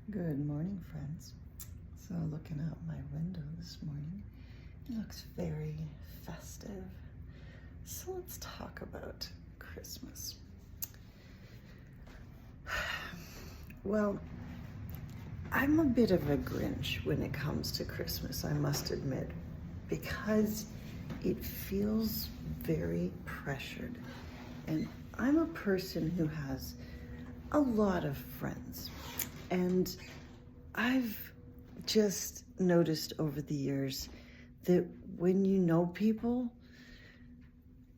Good morning, friends. So, looking out my window this morning, it looks very festive. So, let's talk about Christmas. Well, I'm a bit of a Grinch when it comes to Christmas, I must admit, because it feels very pressured. And I'm a person who has a lot of friends. And I've just noticed over the years that when you know people,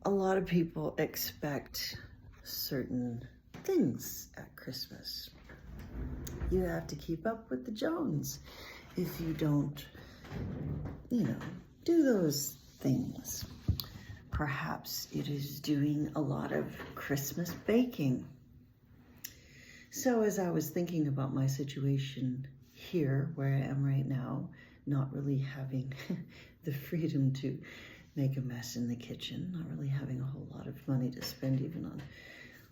a lot of people expect certain things at Christmas. You have to keep up with the Jones. If you don't, do those things. Perhaps it is doing a lot of Christmas baking. So as I was thinking about my situation here, where I am right now, not really having the freedom to make a mess in the kitchen, not really having a whole lot of money to spend even on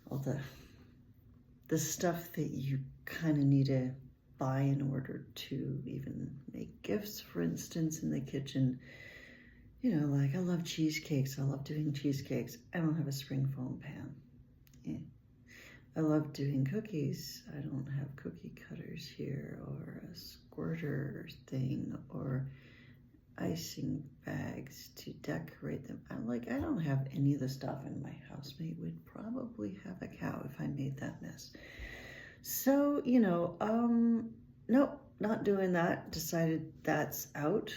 all the stuff that you kind of need to buy in order to even make gifts, for instance, in the kitchen. Like I love cheesecakes. I love doing cheesecakes. I don't have a spring foam pan. I love doing cookies. I don't have cookie cutters here or a squirter thing or icing bags to decorate them. I don't have any of the stuff, and my housemate would probably have a cow if I made that mess. So, nope, not doing that. Decided that's out.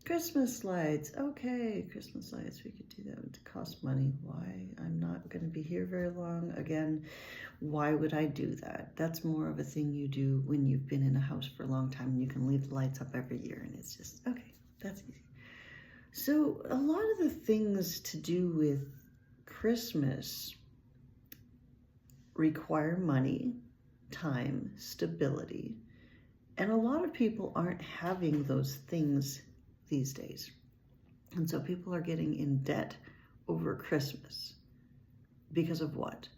Christmas lights. Okay, Christmas lights. We could do that. It costs money. Why? I'm not going to be here very long. Again, why would I do that? That's more of a thing you do when you've been in a house for a long time and you can leave the lights up every year, and it's just, okay, that's easy. So a lot of the things to do with Christmas require money, time, stability, and a lot of people aren't having those things these days. And so people are getting in debt over Christmas because of what?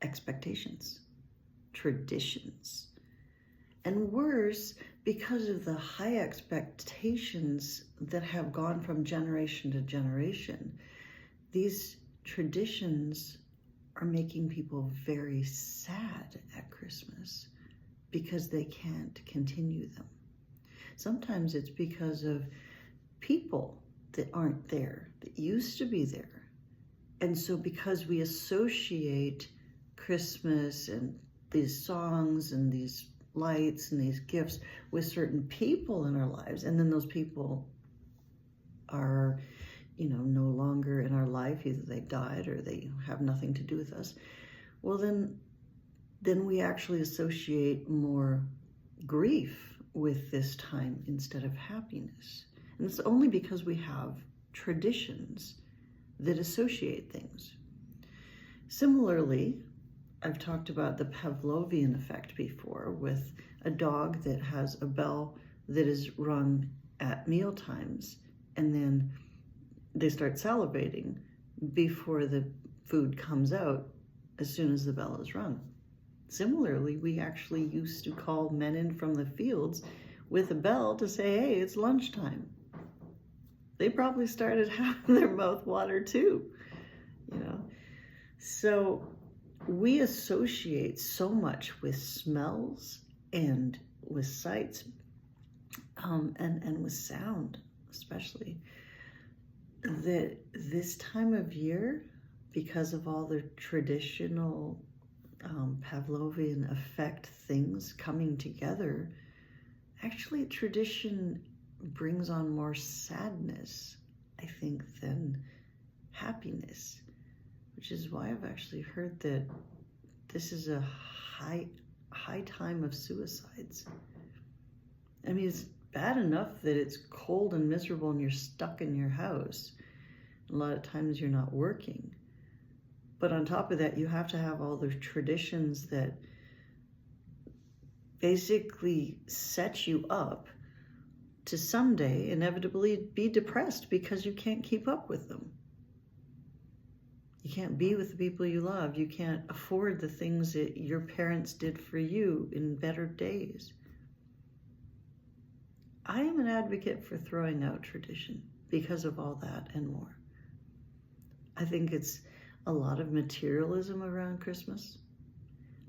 Expectations, traditions, and worse, because of the high expectations that have gone from generation to generation. These traditions are making people very sad at Christmas because they can't continue them. Sometimes it's because of people that aren't there, that used to be there. And so because we associate Christmas and these songs and these lights and these gifts with certain people in our lives, and then those people are, no longer in our life, either they died or they have nothing to do with us, well, then we actually associate more grief with this time instead of happiness. And it's only because we have traditions that associate things. Similarly, I've talked about the Pavlovian effect before with a dog that has a bell that is rung at meal times, and then they start salivating before the food comes out as soon as the bell is rung. Similarly, we actually used to call men in from the fields with a bell to say, hey, it's lunchtime. They probably started having their mouth water too, So we associate so much with smells and with sights and with sound, especially, that this time of year, because of all the traditional Pavlovian effect things coming together, actually tradition brings on more sadness, I think, than happiness, which is why I've actually heard that this is a high time of suicides. I mean, it's bad enough that it's cold and miserable and you're stuck in your house. A lot of times you're not working. But on top of that, you have to have all the traditions that basically set you up to someday inevitably be depressed because you can't keep up with them. You can't be with the people you love. You can't afford the things that your parents did for you in better days. I am an advocate for throwing out tradition because of all that and more. I think it's a lot of materialism around Christmas.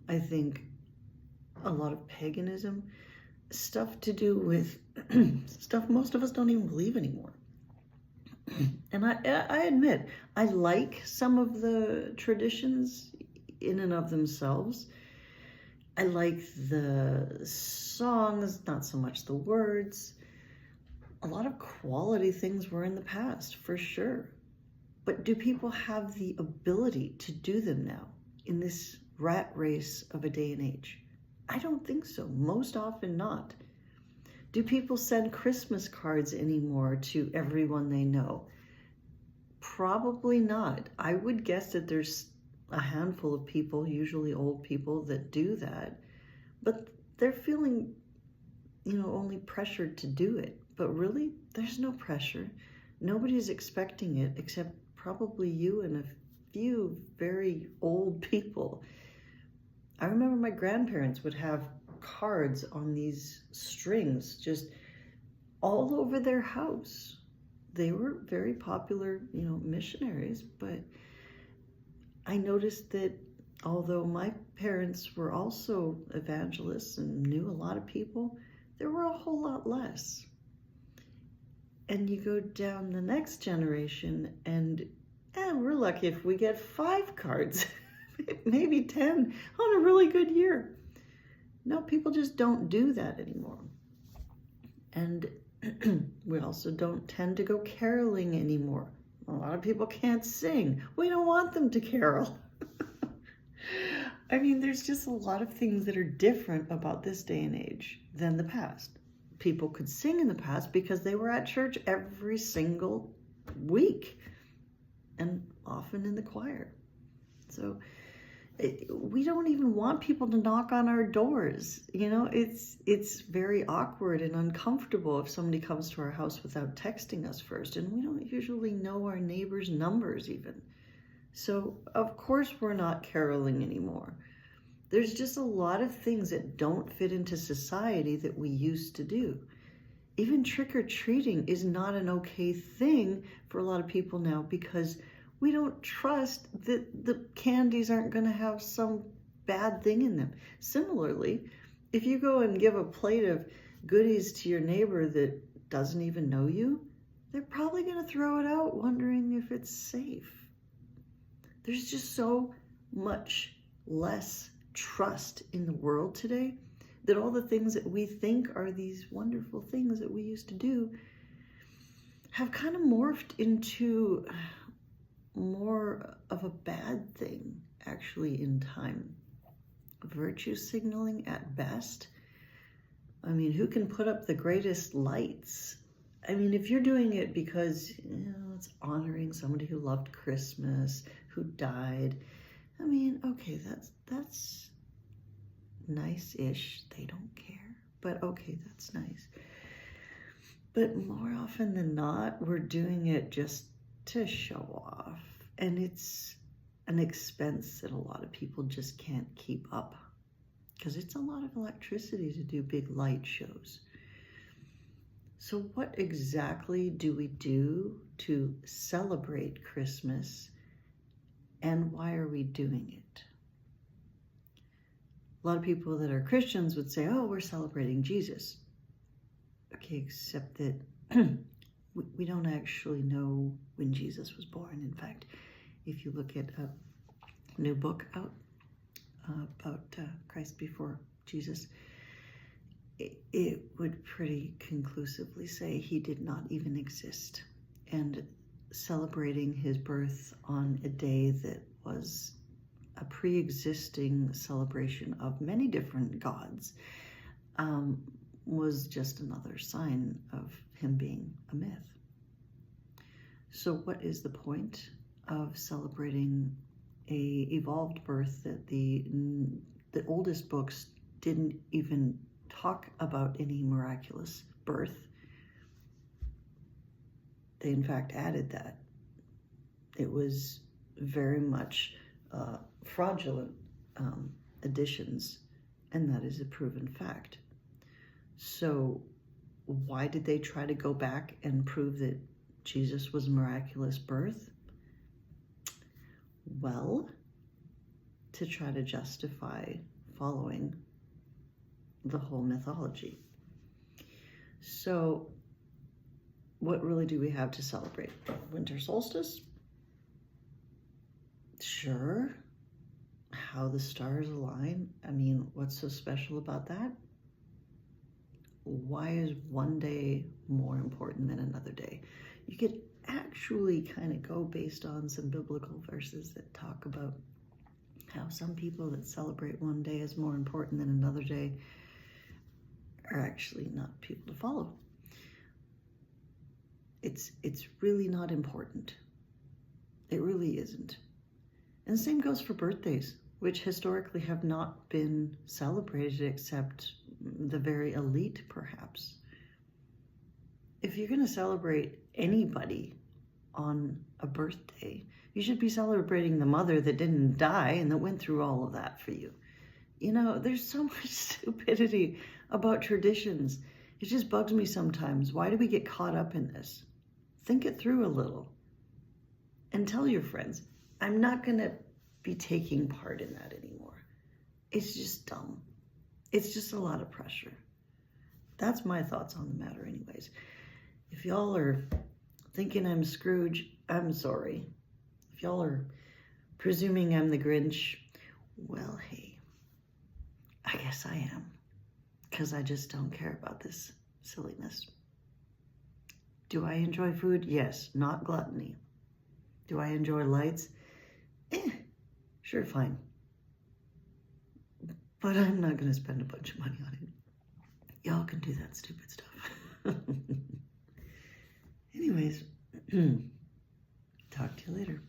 I think a lot of paganism, stuff to do with stuff most of us don't even believe anymore. And I admit, I like some of the traditions in and of themselves. I like the songs, not so much the words. A lot of quality things were in the past, for sure. But do people have the ability to do them now in this rat race of a day and age? I don't think so. Most often not. Do people send Christmas cards anymore to everyone they know? Probably not. I would guess that there's a handful of people, usually old people, that do that, but they're feeling, only pressured to do it. But really, there's no pressure. Nobody's expecting it except probably you and a few very old people. I remember my grandparents would have cards on these strings just all over their house. They were very popular, missionaries, but I noticed that although my parents were also evangelists and knew a lot of people, there were a whole lot less. And you go down the next generation and we're lucky if we get 5 cards, maybe 10 on a really good year. No, people just don't do that anymore. And we also don't tend to go caroling anymore. A lot of people can't sing. We don't want them to carol. I mean, there's just a lot of things that are different about this day and age than the past. People could sing in the past because they were at church every single week and often in the choir. So we don't even want people to knock on our doors. It's very awkward and uncomfortable if somebody comes to our house without texting us first, and we don't usually know our neighbors' numbers even. So of course we're not caroling anymore. There's just a lot of things that don't fit into society that we used to do. Even trick-or-treating is not an okay thing for a lot of people now because we don't trust that the candies aren't going to have some bad thing in them. Similarly, if you go and give a plate of goodies to your neighbor that doesn't even know you, they're probably going to throw it out wondering if it's safe. There's just so much less trust in the world today that all the things that we think are these wonderful things that we used to do have kind of morphed into more of a bad thing, actually, in time. Virtue signaling at best. I mean, who can put up the greatest lights? I mean, if you're doing it because, it's honoring somebody who loved Christmas, who died, I mean, okay, that's nice-ish. They don't care, but okay, that's nice. But more often than not, we're doing it just to show off. And it's an expense that a lot of people just can't keep up because it's a lot of electricity to do big light shows. So what exactly do we do to celebrate Christmas, and why are we doing it? A lot of people that are Christians would say, oh, we're celebrating Jesus. Okay, except that we don't actually know when Jesus was born. In fact, if you look at a new book out about Christ before Jesus, it would pretty conclusively say he did not even exist. And celebrating his birth on a day that was a pre-existing celebration of many different gods was just another sign of him being a myth. So what is the point of celebrating a evolved birth that the oldest books didn't even talk about any miraculous birth? They in fact added that. It was very much fraudulent additions, and that is a proven fact. So why did they try to go back and prove that Jesus was a miraculous birth? Well, to try to justify following the whole mythology. So what really do we have to celebrate? Winter solstice? Sure. How the stars align? I mean, what's so special about that? Why is one day more important than another day? You could actually kind of go based on some biblical verses that talk about how some people that celebrate one day as more important than another day are actually not people to follow. It's really not important. It really isn't. And the same goes for birthdays, which historically have not been celebrated except the very elite, perhaps. If you're going to celebrate anybody on a birthday, you should be celebrating the mother that didn't die and that went through all of that for you. You know, there's so much stupidity about traditions. It just bugs me sometimes. Why do we get caught up in this? Think it through a little and tell your friends, I'm not going to be taking part in that anymore. It's just dumb. It's just a lot of pressure. That's my thoughts on the matter anyways. If y'all are thinking I'm Scrooge, I'm sorry. If y'all are presuming I'm the Grinch, well, hey, I guess I am. Because I just don't care about this silliness. Do I enjoy food? Yes, not gluttony. Do I enjoy lights? Sure, fine. But I'm not going to spend a bunch of money on it. Y'all can do that stupid stuff. Anyways, talk to you later.